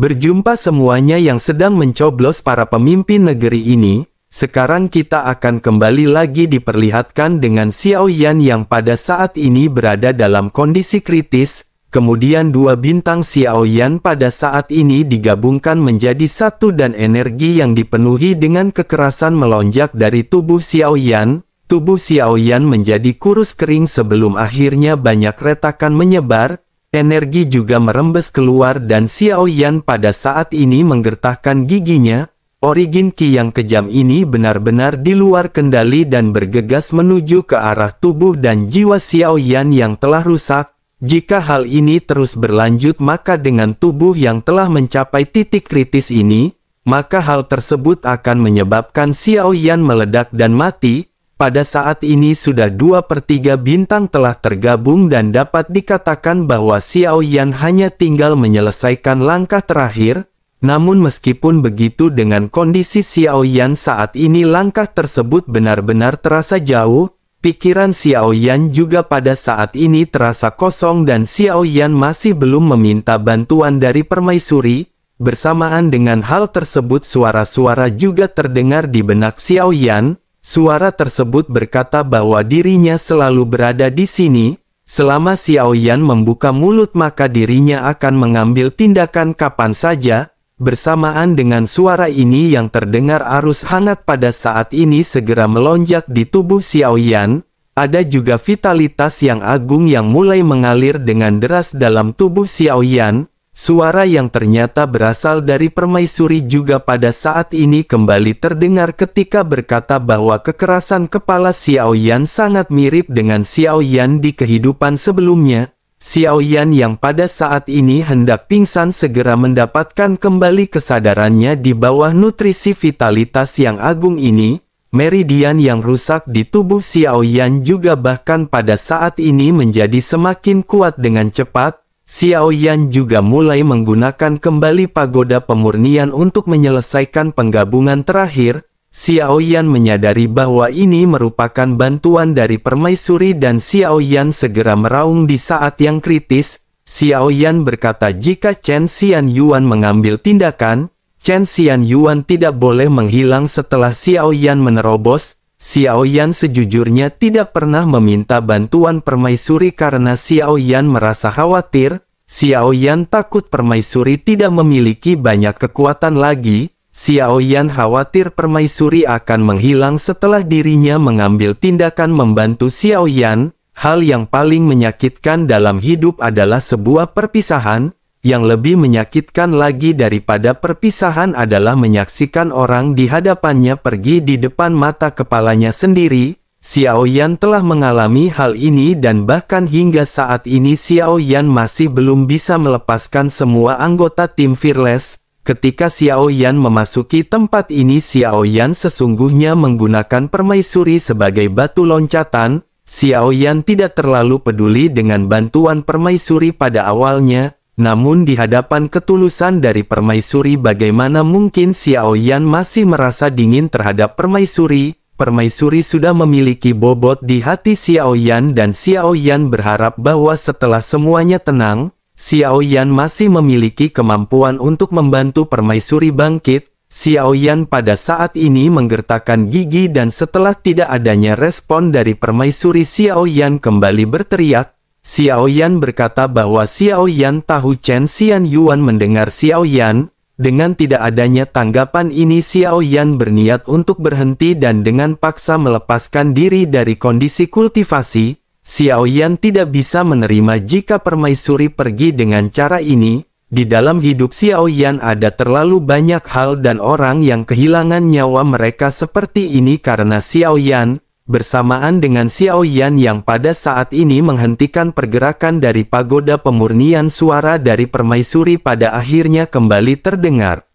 Berjumpa semuanya yang sedang mencoblos para pemimpin negeri ini. Sekarang kita akan kembali lagi diperlihatkan dengan Xiao Yan yang pada saat ini berada dalam kondisi kritis. Kemudian dua bintang Xiao Yan pada saat ini digabungkan menjadi satu dan energi yang dipenuhi dengan kekerasan melonjak dari tubuh Xiao Yan. Tubuh Xiao Yan menjadi kurus kering sebelum akhirnya banyak retakan menyebar. Energi juga merembes keluar dan Xiao Yan pada saat ini menggertakkan giginya. Origin Qi yang kejam ini benar-benar di luar kendali dan bergegas menuju ke arah tubuh dan jiwa Xiao Yan yang telah rusak. Jika hal ini terus berlanjut maka dengan tubuh yang telah mencapai titik kritis ini, maka hal tersebut akan menyebabkan Xiao Yan meledak dan mati. Pada saat ini sudah 2/3 bintang telah tergabung dan dapat dikatakan bahwa Xiao Yan hanya tinggal menyelesaikan langkah terakhir. Namun meskipun begitu dengan kondisi Xiao Yan saat ini langkah tersebut benar-benar terasa jauh, pikiran Xiao Yan juga pada saat ini terasa kosong dan Xiao Yan masih belum meminta bantuan dari permaisuri. Bersamaan dengan hal tersebut suara-suara juga terdengar di benak Xiao Yan. Suara tersebut berkata bahwa dirinya selalu berada di sini. Selama Xiao Yan membuka mulut maka dirinya akan mengambil tindakan kapan saja. Bersamaan dengan suara ini yang terdengar arus hangat pada saat ini segera melonjak di tubuh Xiao Yan. Ada juga vitalitas yang agung yang mulai mengalir dengan deras dalam tubuh Xiao Yan. Suara yang ternyata berasal dari permaisuri juga pada saat ini kembali terdengar ketika berkata bahwa kekerasan kepala Xiao Yan sangat mirip dengan Xiao Yan di kehidupan sebelumnya. Xiao Yan yang pada saat ini hendak pingsan segera mendapatkan kembali kesadarannya di bawah nutrisi vitalitas yang agung ini. Meridian yang rusak di tubuh Xiao Yan juga bahkan pada saat ini menjadi semakin kuat dengan cepat. Xiao Yan juga mulai menggunakan kembali pagoda pemurnian untuk menyelesaikan penggabungan terakhir. Xiao Yan menyadari bahwa ini merupakan bantuan dari permaisuri dan Xiao Yan segera meraung di saat yang kritis. Xiao Yan berkata jika Chen Xian Yuan mengambil tindakan, Chen Xian Yuan tidak boleh menghilang setelah Xiao Yan menerobos. Xiao Yan sejujurnya tidak pernah meminta bantuan permaisuri karena Xiao Yan merasa khawatir. Xiao Yan takut permaisuri tidak memiliki banyak kekuatan lagi. Xiao Yan khawatir permaisuri akan menghilang setelah dirinya mengambil tindakan membantu Xiao Yan. Hal yang paling menyakitkan dalam hidup adalah sebuah perpisahan. Yang lebih menyakitkan lagi daripada perpisahan adalah menyaksikan orang di hadapannya pergi di depan mata kepalanya sendiri. Xiao Yan telah mengalami hal ini dan bahkan hingga saat ini Xiao Yan masih belum bisa melepaskan semua anggota tim Fearless. Ketika Xiao Yan memasuki tempat ini Xiao Yan sesungguhnya menggunakan permaisuri sebagai batu loncatan. Xiao Yan tidak terlalu peduli dengan bantuan permaisuri pada awalnya. Namun di hadapan ketulusan dari permaisuri bagaimana mungkin Xiao Yan masih merasa dingin terhadap permaisuri. Permaisuri sudah memiliki bobot di hati Xiao Yan dan Xiao Yan berharap bahwa setelah semuanya tenang, Xiao Yan masih memiliki kemampuan untuk membantu permaisuri bangkit. Xiao Yan pada saat ini menggertakkan gigi dan setelah tidak adanya respon dari permaisuri Xiao Yan kembali berteriak. Xiao Yan berkata bahwa Xiao Yan tahu Chen Xian Yuan mendengar Xiao Yan. Dengan tidak adanya tanggapan ini Xiao Yan berniat untuk berhenti dan dengan paksa melepaskan diri dari kondisi kultivasi. Xiao Yan tidak bisa menerima jika permaisuri pergi dengan cara ini. Di dalam hidup Xiao Yan ada terlalu banyak hal dan orang yang kehilangan nyawa mereka seperti ini karena Xiao Yan. Bersamaan dengan Xiao Yan yang pada saat ini menghentikan pergerakan dari pagoda pemurnian, suara dari permaisuri pada akhirnya kembali terdengar.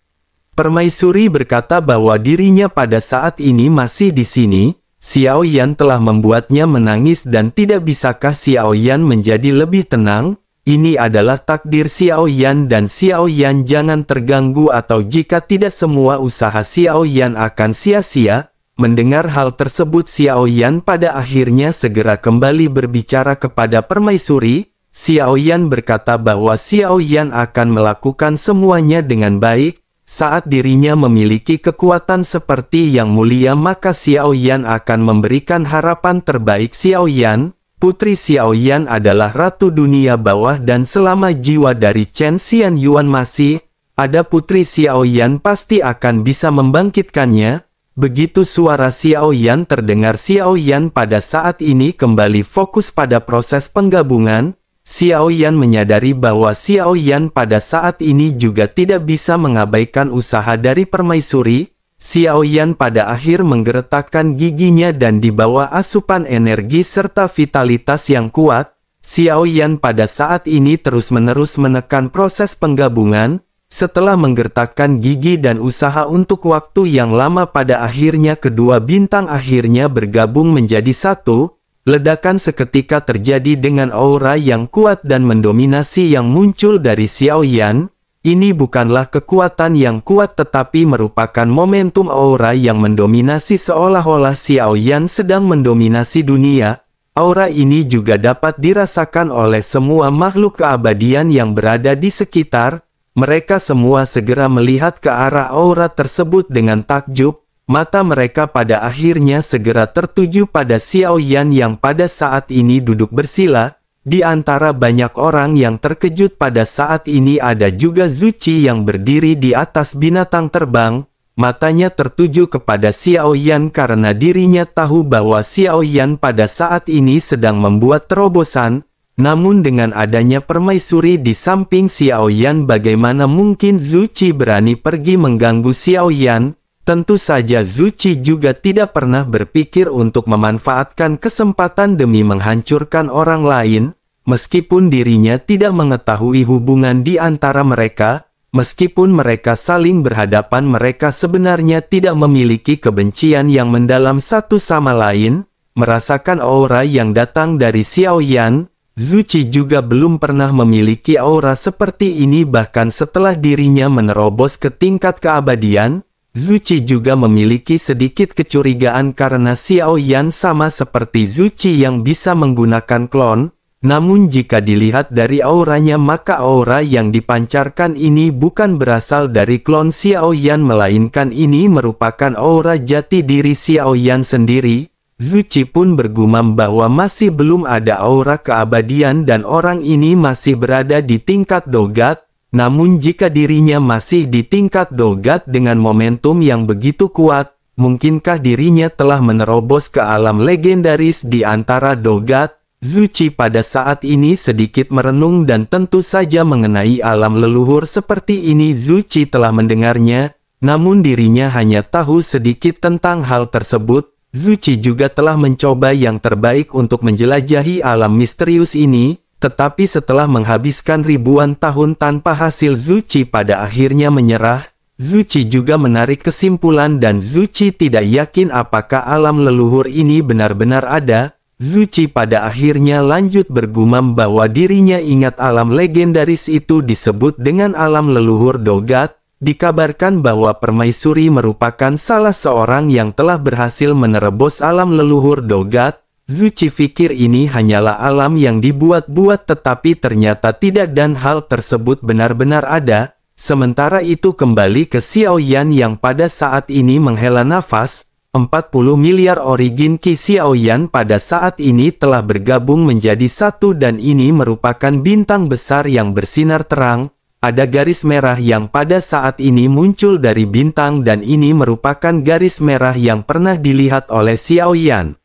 Permaisuri berkata bahwa dirinya pada saat ini masih di sini. Xiao Yan telah membuatnya menangis dan tidak bisakah Xiao Yan menjadi lebih tenang? Ini adalah takdir Xiao Yan dan Xiao Yan jangan terganggu atau jika tidak semua usaha Xiao Yan akan sia-sia. Mendengar hal tersebut Xiao Yan pada akhirnya segera kembali berbicara kepada permaisuri. Xiao Yan berkata bahwa Xiao Yan akan melakukan semuanya dengan baik. Saat dirinya memiliki kekuatan seperti yang mulia, maka Xiao Yan akan memberikan harapan terbaik. Xiao Yan, putri Xiao Yan adalah ratu dunia bawah, dan selama jiwa dari Chen Xian Yuan masih ada, putri Xiao Yan pasti akan bisa membangkitkannya. Begitu suara Xiao Yan terdengar, Xiao Yan pada saat ini kembali fokus pada proses penggabungan. Xiao Yan menyadari bahwa Xiao Yan pada saat ini juga tidak bisa mengabaikan usaha dari permaisuri. Xiao Yan pada akhir menggeretakkan giginya dan di bawah asupan energi serta vitalitas yang kuat, Xiao Yan pada saat ini terus-menerus menekan proses penggabungan. Setelah menggertakkan gigi dan usaha untuk waktu yang lama, pada akhirnya kedua bintang akhirnya bergabung menjadi satu. Ledakan seketika terjadi dengan aura yang kuat dan mendominasi yang muncul dari Xiao Yan. Ini bukanlah kekuatan yang kuat tetapi merupakan momentum aura yang mendominasi, seolah-olah Xiao Yan sedang mendominasi dunia. Aura ini juga dapat dirasakan oleh semua makhluk keabadian yang berada di sekitar. Mereka semua segera melihat ke arah aura tersebut dengan takjub. Mata mereka pada akhirnya segera tertuju pada Xiao Yan yang pada saat ini duduk bersila. Di antara banyak orang yang terkejut pada saat ini ada juga Zuci yang berdiri di atas binatang terbang. Matanya tertuju kepada Xiao Yan karena dirinya tahu bahwa Xiao Yan pada saat ini sedang membuat terobosan. Namun dengan adanya permaisuri di samping Xiao Yan, bagaimana mungkin Zuci berani pergi mengganggu Xiao Yan? Tentu saja Zuci juga tidak pernah berpikir untuk memanfaatkan kesempatan demi menghancurkan orang lain. Meskipun dirinya tidak mengetahui hubungan di antara mereka, meskipun mereka saling berhadapan, mereka sebenarnya tidak memiliki kebencian yang mendalam satu sama lain. Merasakan aura yang datang dari Xiao Yan, Zuci juga belum pernah memiliki aura seperti ini. Bahkan setelah dirinya menerobos ke tingkat keabadian, Zuci juga memiliki sedikit kecurigaan karena Xiao Yan sama seperti Zuci yang bisa menggunakan klon. Namun jika dilihat dari auranya, maka aura yang dipancarkan ini bukan berasal dari klon Xiao Yan, melainkan ini merupakan aura jati diri Xiao Yan sendiri. Zuci pun bergumam bahwa masih belum ada aura keabadian dan orang ini masih berada di tingkat dogat. Namun jika dirinya masih di tingkat dogat dengan momentum yang begitu kuat, mungkinkah dirinya telah menerobos ke alam legendaris di antara dogat? Zuci pada saat ini sedikit merenung dan tentu saja mengenai alam leluhur seperti ini Zuci telah mendengarnya, namun dirinya hanya tahu sedikit tentang hal tersebut. Zuci juga telah mencoba yang terbaik untuk menjelajahi alam misterius ini. Tetapi setelah menghabiskan ribuan tahun tanpa hasil, Zuci pada akhirnya menyerah. Zuci juga menarik kesimpulan dan Zuci tidak yakin apakah alam leluhur ini benar-benar ada. Zuci pada akhirnya lanjut bergumam bahwa dirinya ingat alam legendaris itu disebut dengan alam leluhur dogat. Dikabarkan bahwa permaisuri merupakan salah seorang yang telah berhasil menerobos alam leluhur dogat. Zuci pikir ini hanyalah alam yang dibuat-buat, tetapi ternyata tidak dan hal tersebut benar-benar ada. Sementara itu kembali ke Xiao Yan yang pada saat ini menghela nafas. 40 miliar origin Qi Xiao Yan pada saat ini telah bergabung menjadi satu dan ini merupakan bintang besar yang bersinar terang. Ada garis merah yang pada saat ini muncul dari bintang dan ini merupakan garis merah yang pernah dilihat oleh Xiao Yan.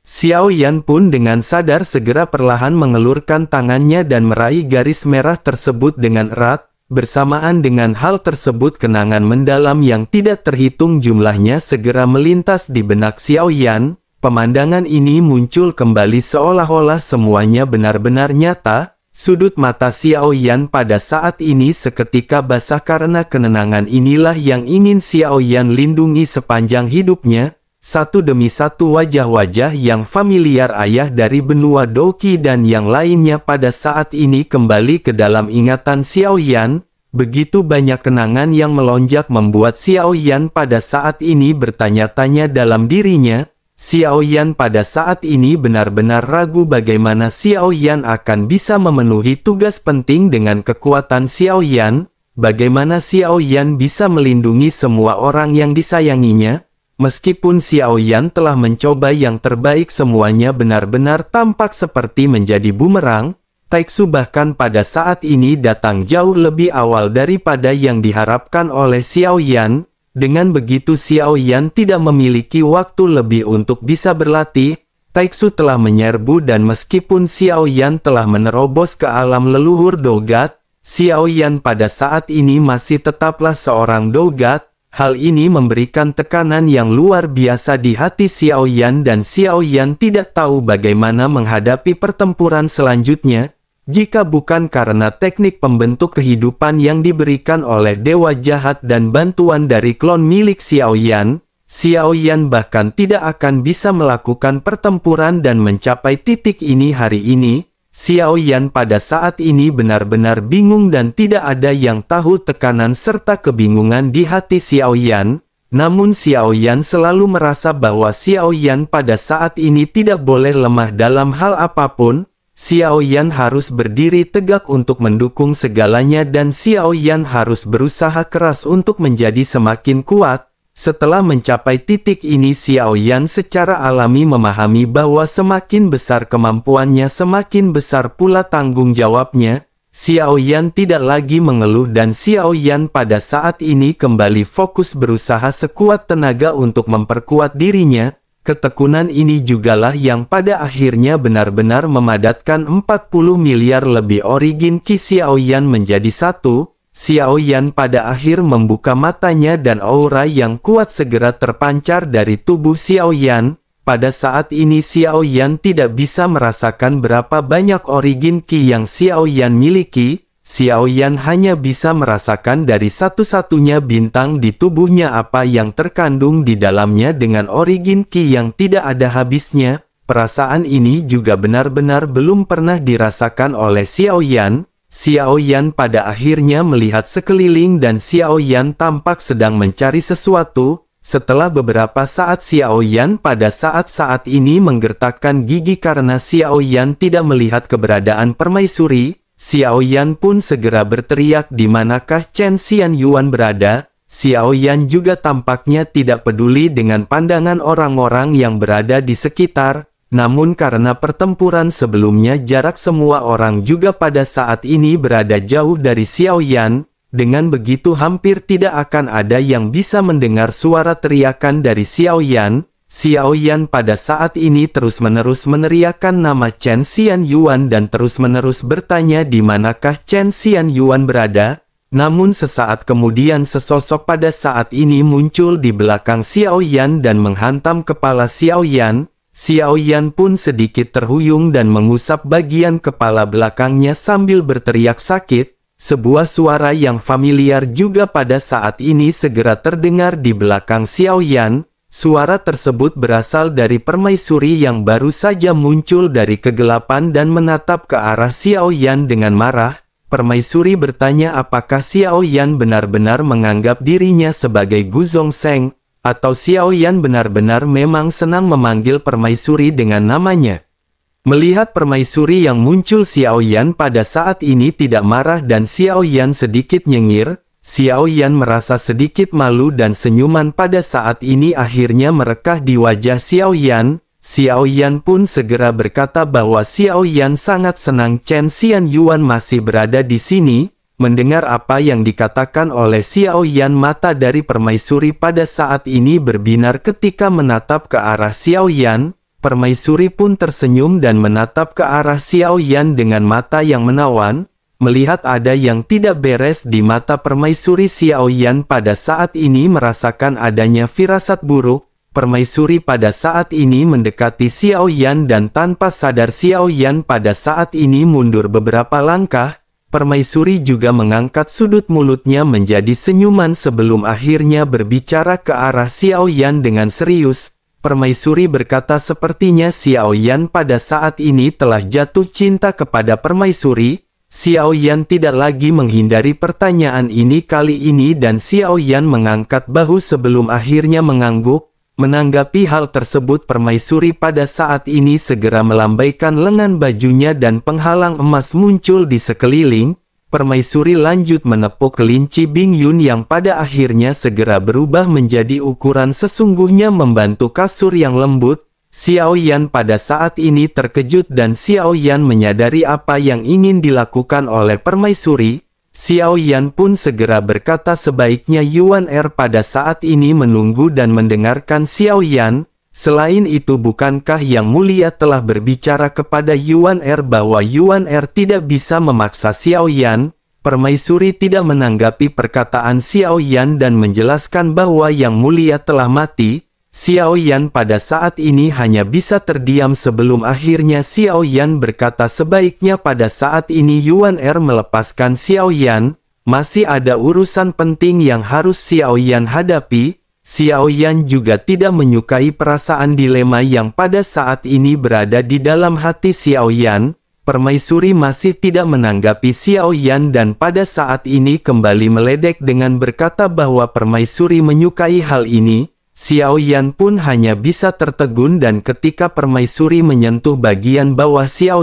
Xiao Yan pun dengan sadar segera perlahan mengelurkan tangannya dan meraih garis merah tersebut dengan erat. Bersamaan dengan hal tersebut, kenangan mendalam yang tidak terhitung jumlahnya segera melintas di benak Xiao Yan. Pemandangan ini muncul kembali seolah-olah semuanya benar-benar nyata. Sudut mata Xiao Yan pada saat ini seketika basah karena kenangan inilah yang ingin Xiao Yan lindungi sepanjang hidupnya. Satu demi satu wajah-wajah yang familiar ayah dari benua Doqi dan yang lainnya pada saat ini kembali ke dalam ingatan Xiao Yan. Begitu banyak kenangan yang melonjak membuat Xiao Yan pada saat ini bertanya-tanya dalam dirinya. Xiao Yan pada saat ini benar-benar ragu bagaimana Xiao Yan akan bisa memenuhi tugas penting dengan kekuatan Xiao Yan, bagaimana Xiao Yan bisa melindungi semua orang yang disayanginya. Meskipun Xiao Yan telah mencoba yang terbaik, semuanya benar-benar tampak seperti menjadi bumerang. Taiksu bahkan pada saat ini datang jauh lebih awal daripada yang diharapkan oleh Xiao Yan. Dengan begitu Xiao Yan tidak memiliki waktu lebih untuk bisa berlatih. Taiksu telah menyerbu dan meskipun Xiao Yan telah menerobos ke alam leluhur Dogat, Xiao Yan pada saat ini masih tetaplah seorang Dogat. Hal ini memberikan tekanan yang luar biasa di hati Xiao Yan dan Xiao Yan tidak tahu bagaimana menghadapi pertempuran selanjutnya. Jika bukan karena teknik pembentuk kehidupan yang diberikan oleh Dewa Jahat dan bantuan dari klon milik Xiao Yan bahkan tidak akan bisa melakukan pertempuran dan mencapai titik ini hari ini. Xiao Yan pada saat ini benar-benar bingung dan tidak ada yang tahu tekanan serta kebingungan di hati Xiao Yan. Namun Xiao Yan selalu merasa bahwa Xiao Yan pada saat ini tidak boleh lemah dalam hal apapun. Xiao Yan harus berdiri tegak untuk mendukung segalanya dan Xiao Yan harus berusaha keras untuk menjadi semakin kuat. Setelah mencapai titik ini Xiao Yan secara alami memahami bahwa semakin besar kemampuannya semakin besar pula tanggung jawabnya. Xiao Yan tidak lagi mengeluh dan Xiao Yan pada saat ini kembali fokus berusaha sekuat tenaga untuk memperkuat dirinya. Ketekunan ini jugalah yang pada akhirnya benar-benar memadatkan 40 miliar lebih origin Qi Xiao Yan menjadi satu. Xiao Yan pada akhir membuka matanya dan aura yang kuat segera terpancar dari tubuh Xiao Yan. Pada saat ini Xiao Yan tidak bisa merasakan berapa banyak origin Qi yang Xiao Yan miliki. Xiao Yan hanya bisa merasakan dari satu-satunya bintang di tubuhnya apa yang terkandung di dalamnya dengan origin Qi yang tidak ada habisnya. Perasaan ini juga benar-benar belum pernah dirasakan oleh Xiao Yan. Xiao Yan pada akhirnya melihat sekeliling dan Xiao Yan tampak sedang mencari sesuatu. Setelah beberapa saat Xiao Yan pada saat ini menggertakkan gigi karena Xiao Yan tidak melihat keberadaan permaisuri. Xiao Yan pun segera berteriak di manakah Chen Xianyuan berada. Xiao Yan juga tampaknya tidak peduli dengan pandangan orang-orang yang berada di sekitar. Namun karena pertempuran sebelumnya jarak semua orang juga pada saat ini berada jauh dari Xiao Yan. Dengan begitu hampir tidak akan ada yang bisa mendengar suara teriakan dari Xiao Yan. Xiao Yan pada saat ini terus-menerus meneriakkan nama Chen Xianyuan dan terus-menerus bertanya di manakah Chen Xianyuan berada. Namun sesaat kemudian sesosok pada saat ini muncul di belakang Xiao Yan dan menghantam kepala Xiao Yan. Xiao Yan pun sedikit terhuyung dan mengusap bagian kepala belakangnya sambil berteriak sakit. Sebuah suara yang familiar juga pada saat ini segera terdengar di belakang Xiao Yan. Suara tersebut berasal dari permaisuri yang baru saja muncul dari kegelapan dan menatap ke arah Xiao Yan dengan marah. Permaisuri bertanya apakah Xiao Yan benar-benar menganggap dirinya sebagai Guzong Seng, atau Xiao Yan benar-benar memang senang memanggil permaisuri dengan namanya. Melihat permaisuri yang muncul Xiao Yan pada saat ini tidak marah dan Xiao Yan sedikit nyengir. Xiao Yan merasa sedikit malu dan senyuman pada saat ini akhirnya merekah di wajah Xiao Yan. Xiao Yan pun segera berkata bahwa Xiao Yan sangat senang Chen Xianyuan masih berada di sini. Mendengar apa yang dikatakan oleh Xiao Yan, mata dari permaisuri pada saat ini berbinar ketika menatap ke arah Xiao Yan. Permaisuri pun tersenyum dan menatap ke arah Xiao Yan dengan mata yang menawan. Melihat ada yang tidak beres di mata permaisuri, Xiao Yan pada saat ini merasakan adanya firasat buruk. Permaisuri pada saat ini mendekati Xiao Yan dan tanpa sadar Xiao Yan pada saat ini mundur beberapa langkah. Permaisuri juga mengangkat sudut mulutnya menjadi senyuman sebelum akhirnya berbicara ke arah Xiao Yan dengan serius. Permaisuri berkata sepertinya Xiao Yan pada saat ini telah jatuh cinta kepada permaisuri. Xiao Yan tidak lagi menghindari pertanyaan ini kali ini dan Xiao Yan mengangkat bahu sebelum akhirnya mengangguk. Menanggapi hal tersebut, permaisuri pada saat ini segera melambaikan lengan bajunya dan penghalang emas muncul di sekeliling. Permaisuri lanjut menepuk kelinci Bingyun yang pada akhirnya segera berubah menjadi ukuran sesungguhnya membantu kasur yang lembut. Xiao Yan pada saat ini terkejut dan Xiao Yan menyadari apa yang ingin dilakukan oleh permaisuri. Xiao Yan pun segera berkata sebaiknya Yuan Er pada saat ini menunggu dan mendengarkan Xiao Yan. Selain itu, bukankah Yang Mulia telah berbicara kepada Yuan Er bahwa Yuan Er tidak bisa memaksa Xiao Yan? Permaisuri tidak menanggapi perkataan Xiao Yan dan menjelaskan bahwa Yang Mulia telah mati. Xiao Yan pada saat ini hanya bisa terdiam sebelum akhirnya Xiao Yan berkata sebaiknya pada saat ini Yuan Er melepaskan Xiao Yan. Masih ada urusan penting yang harus Xiao Yan hadapi. Xiao Yan juga tidak menyukai perasaan dilema yang pada saat ini berada di dalam hati Xiao Yan. Permaisuri masih tidak menanggapi Xiao Yan dan pada saat ini kembali meledek dengan berkata bahwa permaisuri menyukai hal ini. Xiao Yan pun hanya bisa tertegun dan ketika permaisuri menyentuh bagian bawah Xiao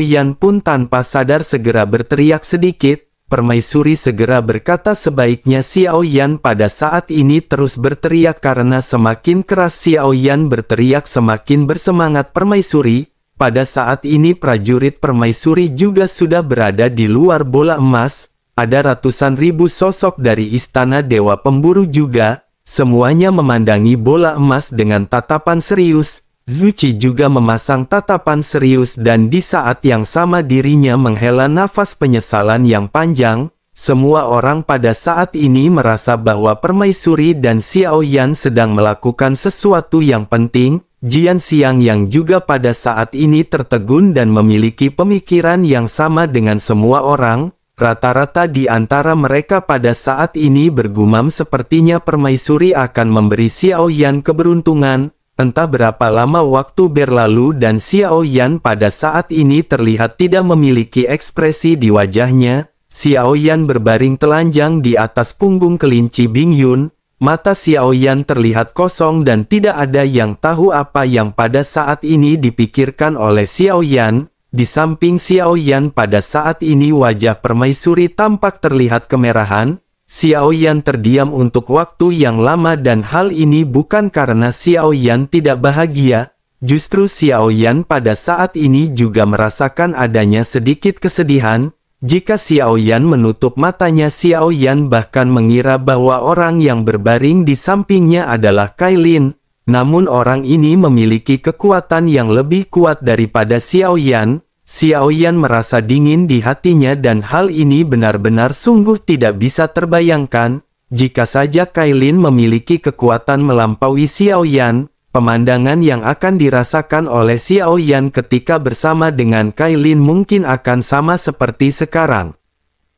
Yan pun tanpa sadar segera berteriak sedikit. Permaisuri segera berkata sebaiknya Xiao Yan pada saat ini terus berteriak karena semakin keras Xiao Yan berteriak semakin bersemangat permaisuri. Pada saat ini prajurit permaisuri juga sudah berada di luar bola emas. Ada ratusan ribu sosok dari istana Dewa Pemburu juga. Semuanya memandangi bola emas dengan tatapan serius. Zuchi juga memasang tatapan serius dan di saat yang sama dirinya menghela nafas penyesalan yang panjang. Semua orang pada saat ini merasa bahwa permaisuri dan Xiao Yan sedang melakukan sesuatu yang penting. Jian Xiang yang juga pada saat ini tertegun dan memiliki pemikiran yang sama dengan semua orang. Rata-rata di antara mereka pada saat ini bergumam sepertinya permaisuri akan memberi Xiao Yan keberuntungan. Entah berapa lama waktu berlalu dan Xiao Yan pada saat ini terlihat tidak memiliki ekspresi di wajahnya. Xiao Yan berbaring telanjang di atas punggung kelinci Bingyun. Mata Xiao Yan terlihat kosong dan tidak ada yang tahu apa yang pada saat ini dipikirkan oleh Xiao Yan. Di samping Xiao Yan pada saat ini wajah permaisuri tampak terlihat kemerahan. Xiao Yan terdiam untuk waktu yang lama dan hal ini bukan karena Xiao Yan tidak bahagia. Justru Xiao Yan pada saat ini juga merasakan adanya sedikit kesedihan. Jika Xiao Yan menutup matanya, Xiao Yan bahkan mengira bahwa orang yang berbaring di sampingnya adalah Kailin. Namun orang ini memiliki kekuatan yang lebih kuat daripada Xiao Yan. Xiao Yan merasa dingin di hatinya dan hal ini benar-benar sungguh tidak bisa terbayangkan. Jika saja Kailin memiliki kekuatan melampaui Xiao Yan, pemandangan yang akan dirasakan oleh Xiao Yan ketika bersama dengan Kailin mungkin akan sama seperti sekarang.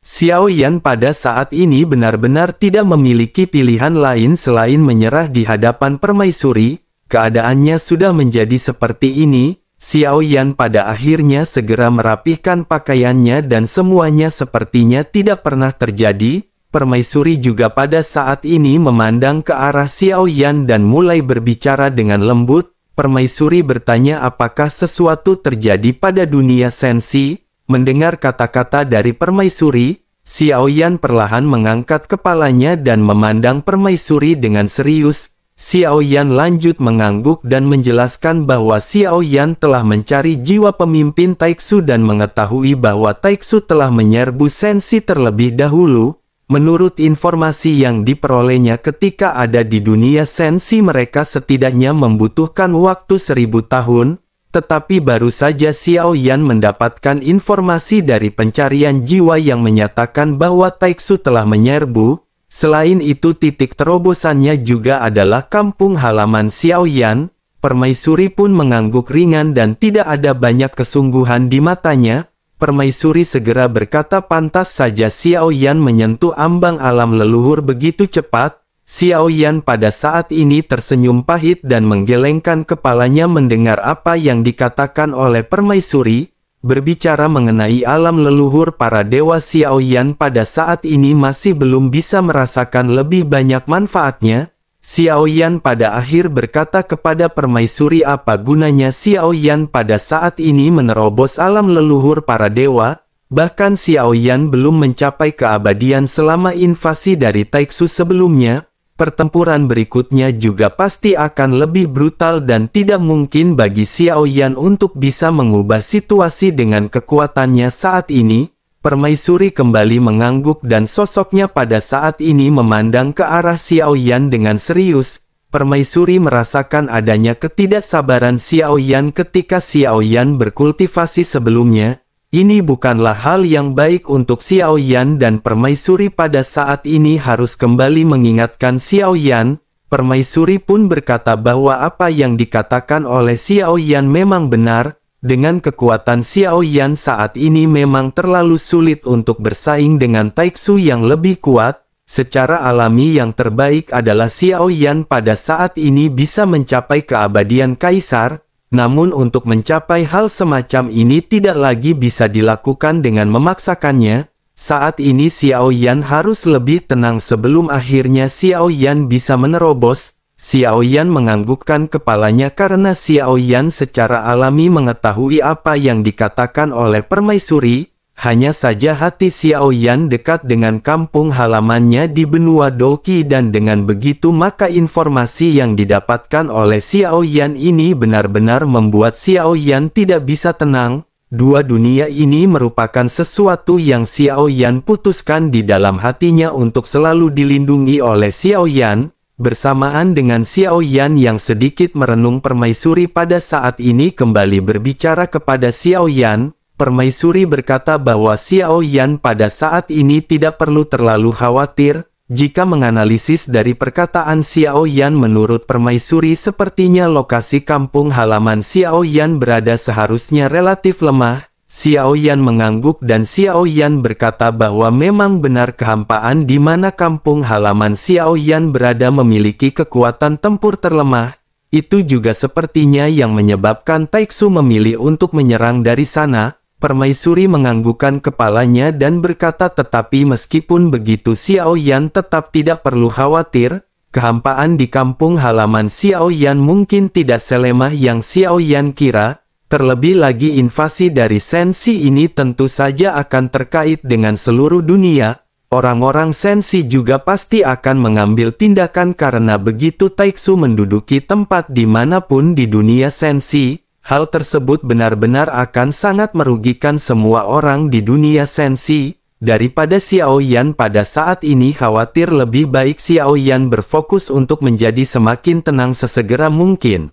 Xiao Yan pada saat ini benar-benar tidak memiliki pilihan lain selain menyerah di hadapan permaisuri. Keadaannya sudah menjadi seperti ini. Xiao Yan pada akhirnya segera merapihkan pakaiannya dan semuanya sepertinya tidak pernah terjadi. Permaisuri juga pada saat ini memandang ke arah Xiao Yan dan mulai berbicara dengan lembut. Permaisuri bertanya apakah sesuatu terjadi pada dunia sensi. Mendengar kata-kata dari permaisuri, Xiao Yan perlahan mengangkat kepalanya dan memandang permaisuri dengan serius. Xiao Yan lanjut mengangguk dan menjelaskan bahwa Xiao Yan telah mencari jiwa pemimpin Taiksu dan mengetahui bahwa Taiksu telah menyerbu sensi terlebih dahulu. Menurut informasi yang diperolehnya ketika ada di dunia sensi, mereka setidaknya membutuhkan waktu 1000 tahun. Tetapi baru saja Xiao Yan mendapatkan informasi dari pencarian jiwa yang menyatakan bahwa Taiksu telah menyerbu. Selain itu, titik terobosannya juga adalah kampung halaman Xiao Yan. Permaisuri pun mengangguk ringan dan tidak ada banyak kesungguhan di matanya. Permaisuri segera berkata pantas saja Xiao Yan menyentuh ambang alam leluhur begitu cepat. Xiao Yan pada saat ini tersenyum pahit dan menggelengkan kepalanya mendengar apa yang dikatakan oleh permaisuri. Berbicara mengenai alam leluhur para dewa, Xiao Yan pada saat ini masih belum bisa merasakan lebih banyak manfaatnya. Xiao Yan pada akhir berkata kepada permaisuri, apa gunanya Xiao Yan pada saat ini menerobos alam leluhur para dewa, bahkan Xiao Yan belum mencapai keabadian selama invasi dari Taiksu sebelumnya, pertempuran berikutnya juga pasti akan lebih brutal dan tidak mungkin bagi Xiao Yan untuk bisa mengubah situasi dengan kekuatannya saat ini. Permaisuri kembali mengangguk dan sosoknya pada saat ini memandang ke arah Xiao Yan dengan serius. Permaisuri merasakan adanya ketidaksabaran Xiao Yan ketika Xiao Yan berkultivasi sebelumnya. Ini bukanlah hal yang baik untuk Xiao Yan dan permaisuri pada saat ini harus kembali mengingatkan Xiao Yan. Permaisuri pun berkata bahwa apa yang dikatakan oleh Xiao Yan memang benar. Dengan kekuatan Xiao Yan saat ini memang terlalu sulit untuk bersaing dengan Taiksu yang lebih kuat. Secara alami yang terbaik adalah Xiao Yan pada saat ini bisa mencapai keabadian kaisar. Namun untuk mencapai hal semacam ini tidak lagi bisa dilakukan dengan memaksakannya. Saat ini Xiao Yan harus lebih tenang sebelum akhirnya Xiao Yan bisa menerobos. Xiao Yan menganggukkan kepalanya karena Xiao Yan secara alami mengetahui apa yang dikatakan oleh permaisuri. Hanya saja hati Xiao Yan dekat dengan kampung halamannya di benua Doki dan dengan begitu maka informasi yang didapatkan oleh Xiao Yan ini benar-benar membuat Xiao Yan tidak bisa tenang. Dua dunia ini merupakan sesuatu yang Xiao Yan putuskan di dalam hatinya untuk selalu dilindungi oleh Xiao Yan. Bersamaan dengan Xiao Yan yang sedikit merenung, permaisuri pada saat ini kembali berbicara kepada Xiao Yan. Permaisuri berkata bahwa Xiao Yan pada saat ini tidak perlu terlalu khawatir. Jika menganalisis dari perkataan Xiao Yan, menurut permaisuri sepertinya lokasi kampung halaman Xiao Yan berada seharusnya relatif lemah. Xiao Yan mengangguk dan Xiao Yan berkata bahwa memang benar kehampaan di mana kampung halaman Xiao Yan berada memiliki kekuatan tempur terlemah. Itu juga sepertinya yang menyebabkan Taiksu memilih untuk menyerang dari sana. Permaisuri menganggukkan kepalanya dan berkata, tetapi meskipun begitu Xiao Yan tetap tidak perlu khawatir. Kehampaan di kampung halaman Xiao Yan mungkin tidak selemah yang Xiao Yan kira. Terlebih lagi invasi dari Sensi ini tentu saja akan terkait dengan seluruh dunia. Orang-orang Sensi juga pasti akan mengambil tindakan karena begitu Taiksu menduduki tempat dimanapun di dunia Sensi, hal tersebut benar-benar akan sangat merugikan semua orang di dunia Sensi. Daripada Xiao Yan pada saat ini khawatir, lebih baik Xiao Yan berfokus untuk menjadi semakin tenang sesegera mungkin.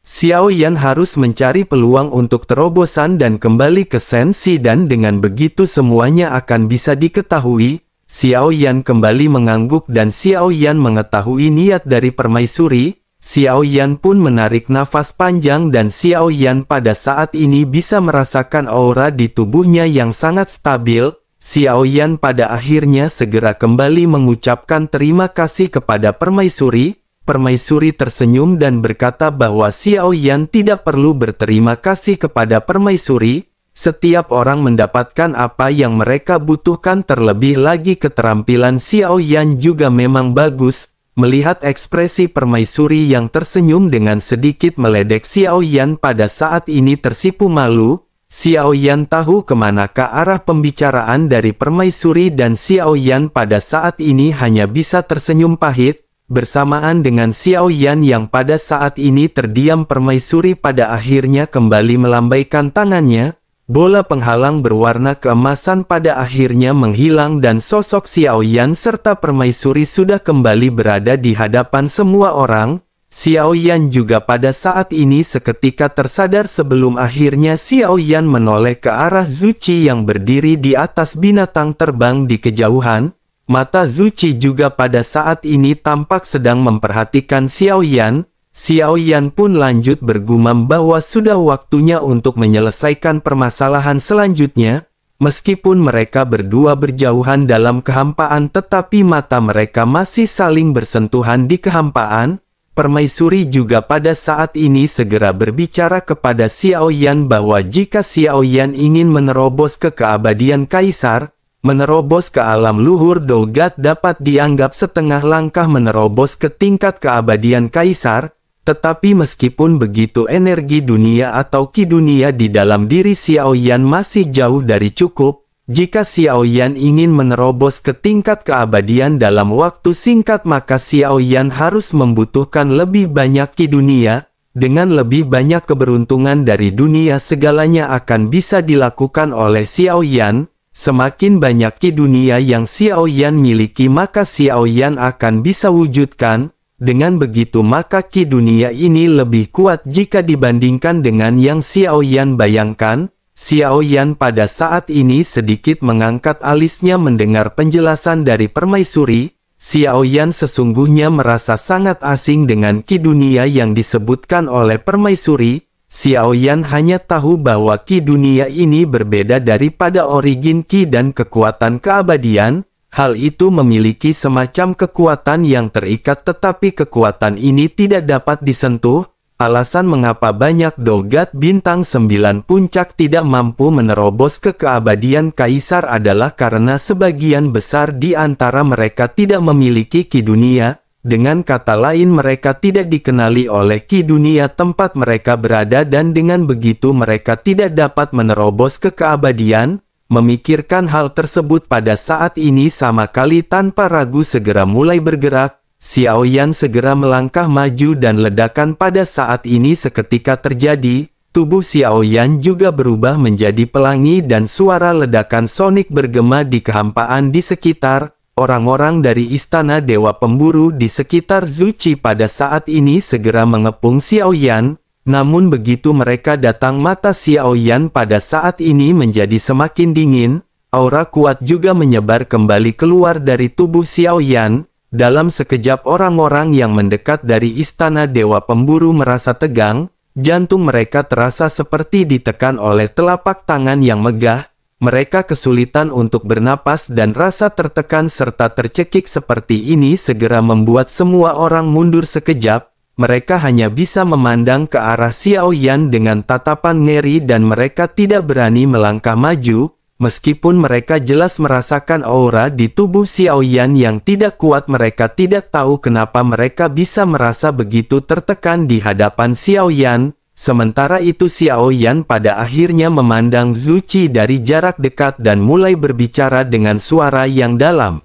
Xiao Yan harus mencari peluang untuk terobosan dan kembali ke Sensi dan dengan begitu semuanya akan bisa diketahui. Xiao Yan kembali mengangguk dan Xiao Yan mengetahui niat dari permaisuri. Xiao Yan pun menarik nafas panjang dan Xiao Yan pada saat ini bisa merasakan aura di tubuhnya yang sangat stabil. Xiao Yan pada akhirnya segera kembali mengucapkan terima kasih kepada permaisuri. Permaisuri tersenyum dan berkata bahwa Xiao Yan tidak perlu berterima kasih kepada permaisuri. Setiap orang mendapatkan apa yang mereka butuhkan, terlebih lagi keterampilan Xiao Yan juga memang bagus. Melihat ekspresi permaisuri yang tersenyum dengan sedikit meledek, Xiao Yan pada saat ini tersipu malu. Xiao Yan tahu kemanakah arah pembicaraan dari permaisuri dan Xiao Yan pada saat ini hanya bisa tersenyum pahit. Bersamaan dengan Xiao Yan yang pada saat ini terdiam, permaisuri pada akhirnya kembali melambaikan tangannya. Bola penghalang berwarna keemasan pada akhirnya menghilang dan sosok Xiao Yan serta permaisuri sudah kembali berada di hadapan semua orang. Xiao Yan juga pada saat ini seketika tersadar sebelum akhirnya Xiao Yan menoleh ke arah Zuci yang berdiri di atas binatang terbang di kejauhan. Mata Zuci juga pada saat ini tampak sedang memperhatikan Xiao Yan. Xiao Yan pun lanjut bergumam bahwa sudah waktunya untuk menyelesaikan permasalahan selanjutnya. Meskipun mereka berdua berjauhan dalam kehampaan, tetapi mata mereka masih saling bersentuhan di kehampaan. Permaisuri juga pada saat ini segera berbicara kepada Xiao Yan bahwa jika Xiao Yan ingin menerobos ke keabadian kaisar, Menerobos ke alam luhur Dolgat dapat dianggap setengah langkah menerobos ke tingkat keabadian kaisar, tetapi meskipun begitu energi dunia atau ki dunia di dalam diri Xiaoyan masih jauh dari cukup, jika Xiaoyan ingin menerobos ke tingkat keabadian dalam waktu singkat maka Xiaoyan harus membutuhkan lebih banyak ki dunia. Dengan lebih banyak keberuntungan dari dunia segalanya akan bisa dilakukan oleh Xiaoyan. Semakin banyak ki dunia yang Xiaoyan miliki maka Xiaoyan akan bisa wujudkan. Dengan begitu maka ki dunia ini lebih kuat jika dibandingkan dengan yang Xiaoyan bayangkan. Xiaoyan pada saat ini sedikit mengangkat alisnya mendengar penjelasan dari permaisuri. Xiaoyan sesungguhnya merasa sangat asing dengan ki dunia yang disebutkan oleh permaisuri. Xiaoyan hanya tahu bahwa ki dunia ini berbeda daripada origin ki dan kekuatan keabadian. Hal itu memiliki semacam kekuatan yang terikat tetapi kekuatan ini tidak dapat disentuh. Alasan mengapa banyak Dolgat bintang 9 puncak tidak mampu menerobos ke keabadian kaisar adalah karena sebagian besar di antara mereka tidak memiliki ki dunia. Dengan kata lain mereka tidak dikenali oleh ki dunia tempat mereka berada dan dengan begitu mereka tidak dapat menerobos ke keabadian. Memikirkan hal tersebut pada saat ini sama kali tanpa ragu segera mulai bergerak. Xiaoyan segera melangkah maju dan ledakan pada saat ini seketika terjadi. Tubuh Xiaoyan juga berubah menjadi pelangi dan suara ledakan sonik bergema di kehampaan di sekitar. Orang-orang dari istana Dewa Pemburu di sekitar Zuci pada saat ini segera mengepung Xiaoyan. Namun begitu mereka datang mata Xiaoyan pada saat ini menjadi semakin dingin. Aura kuat juga menyebar kembali keluar dari tubuh Xiaoyan. Dalam sekejap orang-orang yang mendekat dari istana Dewa Pemburu merasa tegang. Jantung mereka terasa seperti ditekan oleh telapak tangan yang megah. Mereka kesulitan untuk bernapas dan rasa tertekan serta tercekik seperti ini segera membuat semua orang mundur sekejap. Mereka hanya bisa memandang ke arah Xiaoyan dengan tatapan ngeri dan mereka tidak berani melangkah maju. Meskipun mereka jelas merasakan aura di tubuh Xiaoyan yang tidak kuat, mereka tidak tahu kenapa mereka bisa merasa begitu tertekan di hadapan Xiaoyan. Sementara itu Xiaoyan pada akhirnya memandang Zuci dari jarak dekat dan mulai berbicara dengan suara yang dalam.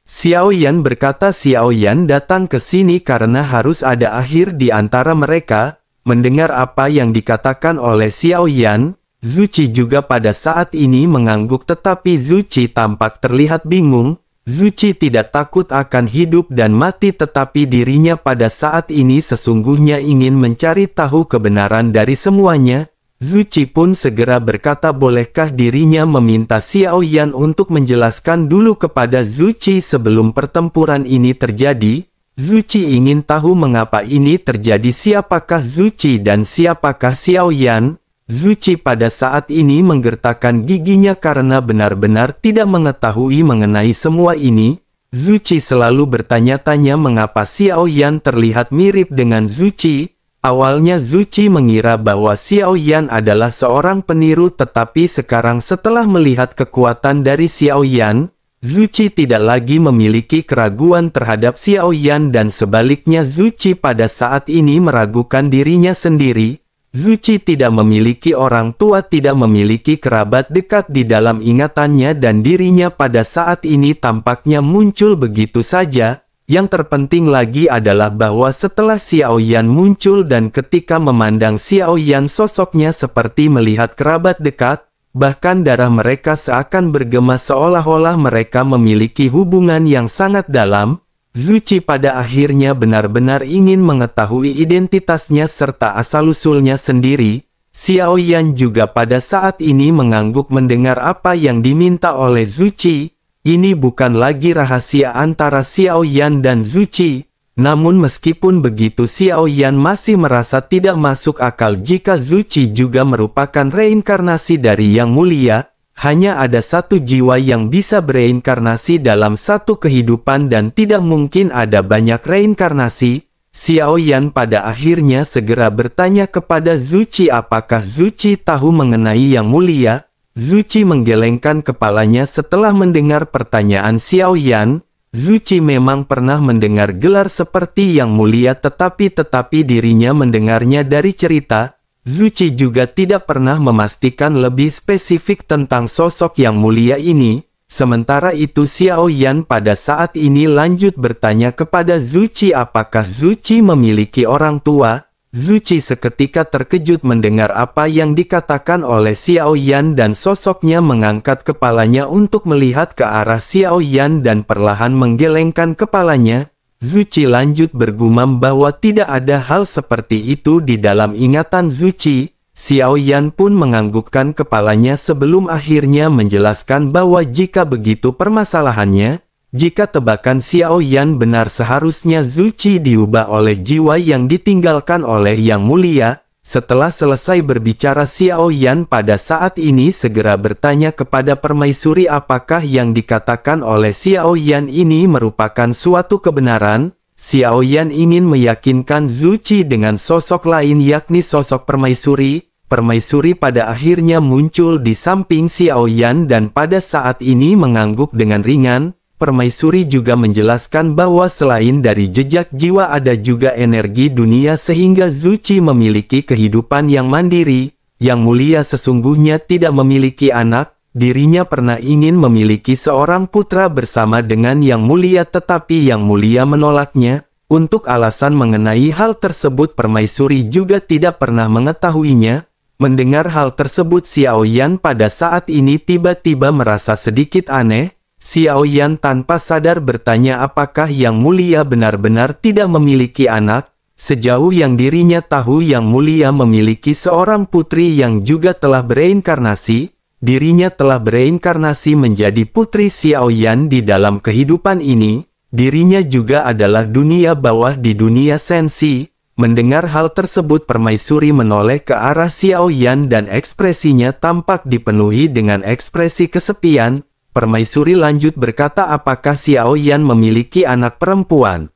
Xiaoyan berkata Xiaoyan datang ke sini karena harus ada akhir di antara mereka. Mendengar apa yang dikatakan oleh Xiaoyan, Zuci juga pada saat ini mengangguk tetapi Zuci tampak terlihat bingung. Zuci tidak takut akan hidup dan mati tetapi dirinya pada saat ini sesungguhnya ingin mencari tahu kebenaran dari semuanya. Zuci pun segera berkata bolehkah dirinya meminta Xiaoyan untuk menjelaskan dulu kepada Zuci sebelum pertempuran ini terjadi. Zuci ingin tahu mengapa ini terjadi, siapakah Zuci dan siapakah Xiaoyan. Zuci pada saat ini menggertakkan giginya karena benar-benar tidak mengetahui mengenai semua ini. Zuci selalu bertanya-tanya mengapa Xiaoyan terlihat mirip dengan Zuci. Awalnya Zuci mengira bahwa Xiaoyan adalah seorang peniru tetapi sekarang setelah melihat kekuatan dari Xiaoyan, Zuci tidak lagi memiliki keraguan terhadap Xiaoyan dan sebaliknya Zuci pada saat ini meragukan dirinya sendiri. Zuci tidak memiliki orang tua, tidak memiliki kerabat dekat di dalam ingatannya dan dirinya pada saat ini tampaknya muncul begitu saja. Yang terpenting lagi adalah bahwa setelah Xiaoyan muncul dan ketika memandang Xiaoyan sosoknya seperti melihat kerabat dekat, bahkan darah mereka seakan bergema seolah-olah mereka memiliki hubungan yang sangat dalam. Zuci pada akhirnya benar-benar ingin mengetahui identitasnya serta asal-usulnya sendiri. Xiaoyan juga pada saat ini mengangguk mendengar apa yang diminta oleh Zuci. Ini bukan lagi rahasia antara Xiaoyan dan Zuci. Namun meskipun begitu Xiaoyan masih merasa tidak masuk akal jika Zuci juga merupakan reinkarnasi dari Yang Mulia. Hanya ada satu jiwa yang bisa bereinkarnasi dalam satu kehidupan dan tidak mungkin ada banyak reinkarnasi. Xiaoyan pada akhirnya segera bertanya kepada Zuci apakah Zuci tahu mengenai Yang Mulia. Zuci menggelengkan kepalanya setelah mendengar pertanyaan Xiao Yan. Zuci memang pernah mendengar gelar seperti Yang Mulia tetapi dirinya mendengarnya dari cerita. Zuci juga tidak pernah memastikan lebih spesifik tentang sosok Yang Mulia ini. Sementara itu Xiao Yan pada saat ini lanjut bertanya kepada Zuci apakah Zuci memiliki orang tua. Zuci seketika terkejut mendengar apa yang dikatakan oleh Xiao Yan dan sosoknya mengangkat kepalanya untuk melihat ke arah Xiao Yan dan perlahan menggelengkan kepalanya. Zuci lanjut bergumam bahwa tidak ada hal seperti itu di dalam ingatan Zuci. Xiao Yan pun menganggukkan kepalanya sebelum akhirnya menjelaskan bahwa jika begitu permasalahannya, jika tebakan Xiao Yan benar seharusnya Zuci diubah oleh jiwa yang ditinggalkan oleh Yang Mulia. Setelah selesai berbicara Xiao Yan pada saat ini segera bertanya kepada permaisuri apakah yang dikatakan oleh Xiao Yan ini merupakan suatu kebenaran. Xiao Yan ingin meyakinkan Zuci dengan sosok lain yakni sosok permaisuri. Permaisuri pada akhirnya muncul di samping Xiao Yan dan pada saat ini mengangguk dengan ringan. Permaisuri juga menjelaskan bahwa selain dari jejak jiwa ada juga energi dunia sehingga Zuci memiliki kehidupan yang mandiri. Yang Mulia sesungguhnya tidak memiliki anak, dirinya pernah ingin memiliki seorang putra bersama dengan Yang Mulia tetapi Yang Mulia menolaknya. Untuk alasan mengenai hal tersebut permaisuri juga tidak pernah mengetahuinya. Mendengar hal tersebut Xiao Yan pada saat ini tiba-tiba merasa sedikit aneh. Xiao Yan tanpa sadar bertanya apakah Yang Mulia benar-benar tidak memiliki anak. Sejauh yang dirinya tahu Yang Mulia memiliki seorang putri yang juga telah bereinkarnasi. Dirinya telah bereinkarnasi menjadi putri Xiao Yan di dalam kehidupan ini. Dirinya juga adalah dunia bawah di dunia sensi. Mendengar hal tersebut permaisuri menoleh ke arah Xiao Yan dan ekspresinya tampak dipenuhi dengan ekspresi kesepian. Permaisuri lanjut berkata apakah Xiao Yan memiliki anak perempuan.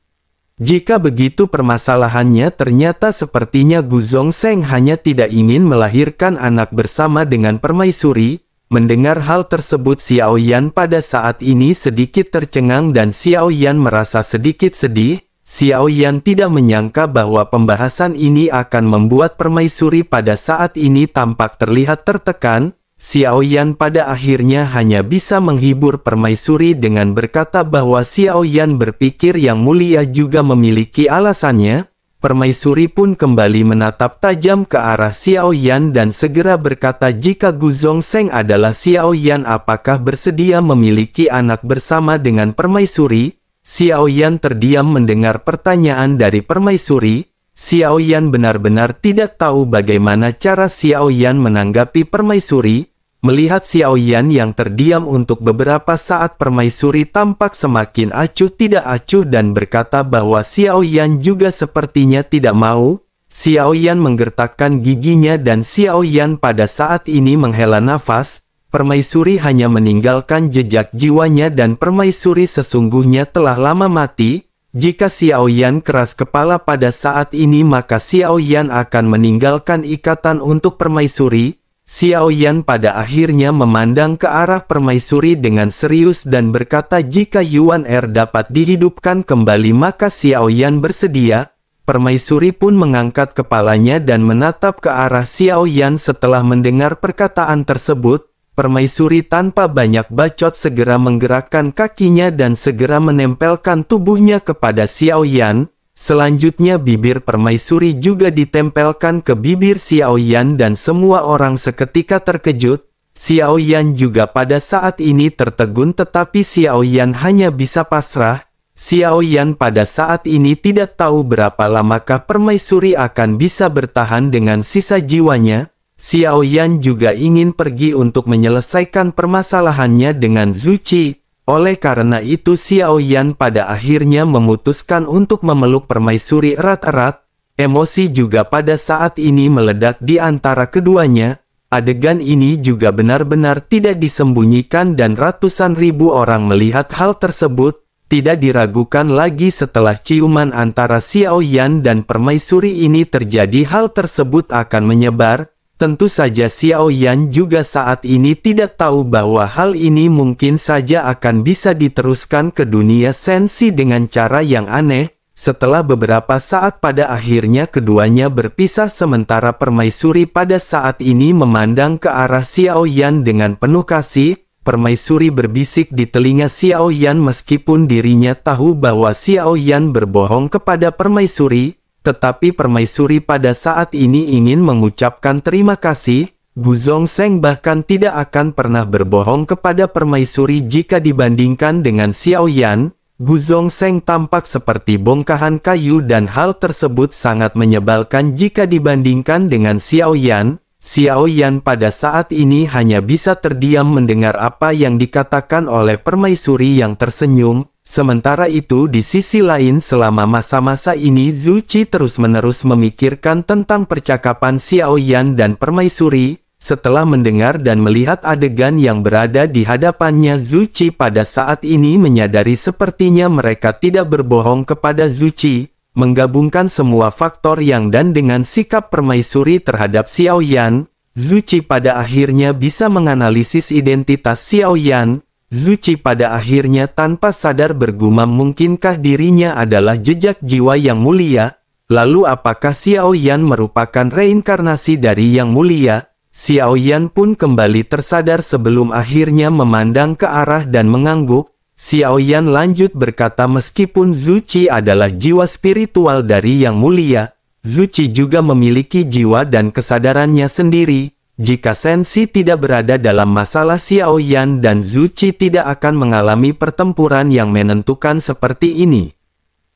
Jika begitu permasalahannya ternyata sepertinya Gu Zhongsheng hanya tidak ingin melahirkan anak bersama dengan permaisuri. Mendengar hal tersebut Xiao Yan pada saat ini sedikit tercengang dan Xiao Yan merasa sedikit sedih. Xiao Yan tidak menyangka bahwa pembahasan ini akan membuat permaisuri pada saat ini tampak terlihat tertekan. Xiao Yan pada akhirnya hanya bisa menghibur permaisuri dengan berkata bahwa Xiao Yan berpikir Yang Mulia juga memiliki alasannya. Permaisuri pun kembali menatap tajam ke arah Xiao Yan dan segera berkata jika Gu Zhongsheng adalah Xiao Yan apakah bersedia memiliki anak bersama dengan permaisuri? Xiao Yan terdiam mendengar pertanyaan dari permaisuri. Xiao Yan benar-benar tidak tahu bagaimana cara Xiao Yan menanggapi permaisuri. Melihat Xiao Yan yang terdiam untuk beberapa saat permaisuri tampak semakin acuh tidak acuh dan berkata bahwa Xiao Yan juga sepertinya tidak mau. Xiao Yan menggertakkan giginya dan Xiao Yan pada saat ini menghela nafas. Permaisuri hanya meninggalkan jejak jiwanya dan permaisuri sesungguhnya telah lama mati. Jika Xiao Yan keras kepala pada saat ini maka Xiao Yan akan meninggalkan ikatan untuk permaisuri. Xiao Yan pada akhirnya memandang ke arah permaisuri dengan serius dan berkata jika Yuan Er dapat dihidupkan kembali maka Xiao Yan bersedia. Permaisuri pun mengangkat kepalanya dan menatap ke arah Xiao Yan setelah mendengar perkataan tersebut. Permaisuri tanpa banyak bacot segera menggerakkan kakinya dan segera menempelkan tubuhnya kepada Xiao Yan. Selanjutnya bibir permaisuri juga ditempelkan ke bibir Xiao Yan dan semua orang seketika terkejut. Xiao Yan juga pada saat ini tertegun tetapi Xiao Yan hanya bisa pasrah. Xiao Yan pada saat ini tidak tahu berapa lamakah permaisuri akan bisa bertahan dengan sisa jiwanya. Xiao Yan juga ingin pergi untuk menyelesaikan permasalahannya dengan Zuci. Oleh karena itu Xiao Yan pada akhirnya memutuskan untuk memeluk permaisuri erat-erat. Emosi juga pada saat ini meledak di antara keduanya. Adegan ini juga benar-benar tidak disembunyikan dan ratusan ribu orang melihat hal tersebut. Tidak diragukan lagi setelah ciuman antara Xiao Yan dan permaisuri ini terjadi hal tersebut akan menyebar. Tentu saja Xiao Yan juga saat ini tidak tahu bahwa hal ini mungkin saja akan bisa diteruskan ke dunia sensi dengan cara yang aneh. Setelah beberapa saat pada akhirnya keduanya berpisah sementara Permaisuri pada saat ini memandang ke arah Xiao Yan dengan penuh kasih. Permaisuri berbisik di telinga Xiao Yan meskipun dirinya tahu bahwa Xiao Yan berbohong kepada Permaisuri. Tetapi Permaisuri pada saat ini ingin mengucapkan terima kasih. Gu Zongsheng bahkan tidak akan pernah berbohong kepada Permaisuri jika dibandingkan dengan Xiao Yan. Gu Zongsheng tampak seperti bongkahan kayu dan hal tersebut sangat menyebalkan jika dibandingkan dengan Xiao Yan. Xiao Yan pada saat ini hanya bisa terdiam mendengar apa yang dikatakan oleh Permaisuri yang tersenyum. Sementara itu di sisi lain selama masa-masa ini Zhu Qi terus-menerus memikirkan tentang percakapan Xiao Yan dan Permaisuri. Setelah mendengar dan melihat adegan yang berada di hadapannya, Zhu Qi pada saat ini menyadari sepertinya mereka tidak berbohong kepada Zhu Qi. Menggabungkan semua faktor yang dan dengan sikap Permaisuri terhadap Xiao Yan, Zhu Qi pada akhirnya bisa menganalisis identitas Xiao Yan. Zhu Qi pada akhirnya tanpa sadar bergumam mungkinkah dirinya adalah jejak jiwa yang mulia? Lalu apakah Xiao Yan merupakan reinkarnasi dari yang mulia? Xiao Yan pun kembali tersadar sebelum akhirnya memandang ke arah dan mengangguk. Xiao Yan lanjut berkata meskipun Zhu Qi adalah jiwa spiritual dari yang mulia, Zhu Qi juga memiliki jiwa dan kesadarannya sendiri. Jika sensi tidak berada dalam masalah, Xiao Yan dan Zhu Qi tidak akan mengalami pertempuran yang menentukan seperti ini.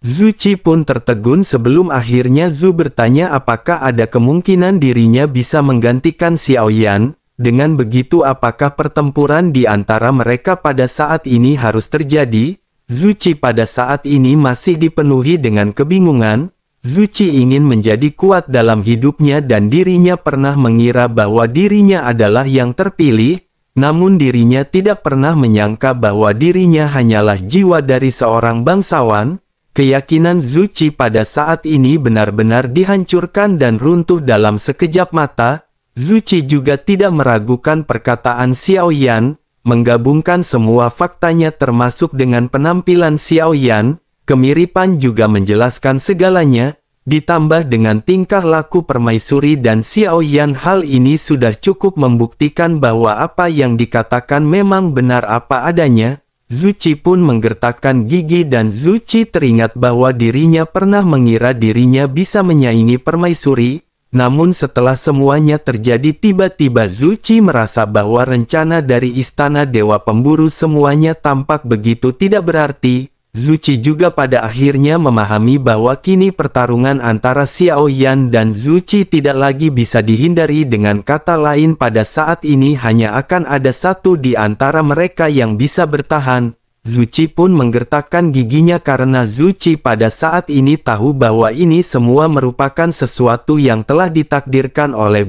Zhu Qi pun tertegun sebelum akhirnya Zhu bertanya apakah ada kemungkinan dirinya bisa menggantikan Xiao Yan. Dengan begitu apakah pertempuran di antara mereka pada saat ini harus terjadi? Zhu Qi pada saat ini masih dipenuhi dengan kebingungan. Zhu Qi ingin menjadi kuat dalam hidupnya dan dirinya pernah mengira bahwa dirinya adalah yang terpilih. Namun dirinya tidak pernah menyangka bahwa dirinya hanyalah jiwa dari seorang bangsawan. Keyakinan Zhu Qi pada saat ini benar-benar dihancurkan dan runtuh dalam sekejap mata. Zhu Qi juga tidak meragukan perkataan Xiao Yan. Menggabungkan semua faktanya termasuk dengan penampilan Xiao Yan, kemiripan juga menjelaskan segalanya. Ditambah dengan tingkah laku Permaisuri dan Xiao Yan, hal ini sudah cukup membuktikan bahwa apa yang dikatakan memang benar apa adanya. Zhu Qi pun menggertakkan gigi dan Zhu Qi teringat bahwa dirinya pernah mengira dirinya bisa menyaingi Permaisuri. Namun setelah semuanya terjadi tiba-tiba Zhu Qi merasa bahwa rencana dari Istana Dewa Pemburu semuanya tampak begitu tidak berarti. Zhu Qi juga pada akhirnya memahami bahwa kini pertarungan antara Xiao Yan dan Zhu Qi tidak lagi bisa dihindari. Dengan kata lain pada saat ini hanya akan ada satu di antara mereka yang bisa bertahan. Zhu Qi pun menggertakkan giginya karena Zhu Qi pada saat ini tahu bahwa ini semua merupakan sesuatu yang telah ditakdirkan oleh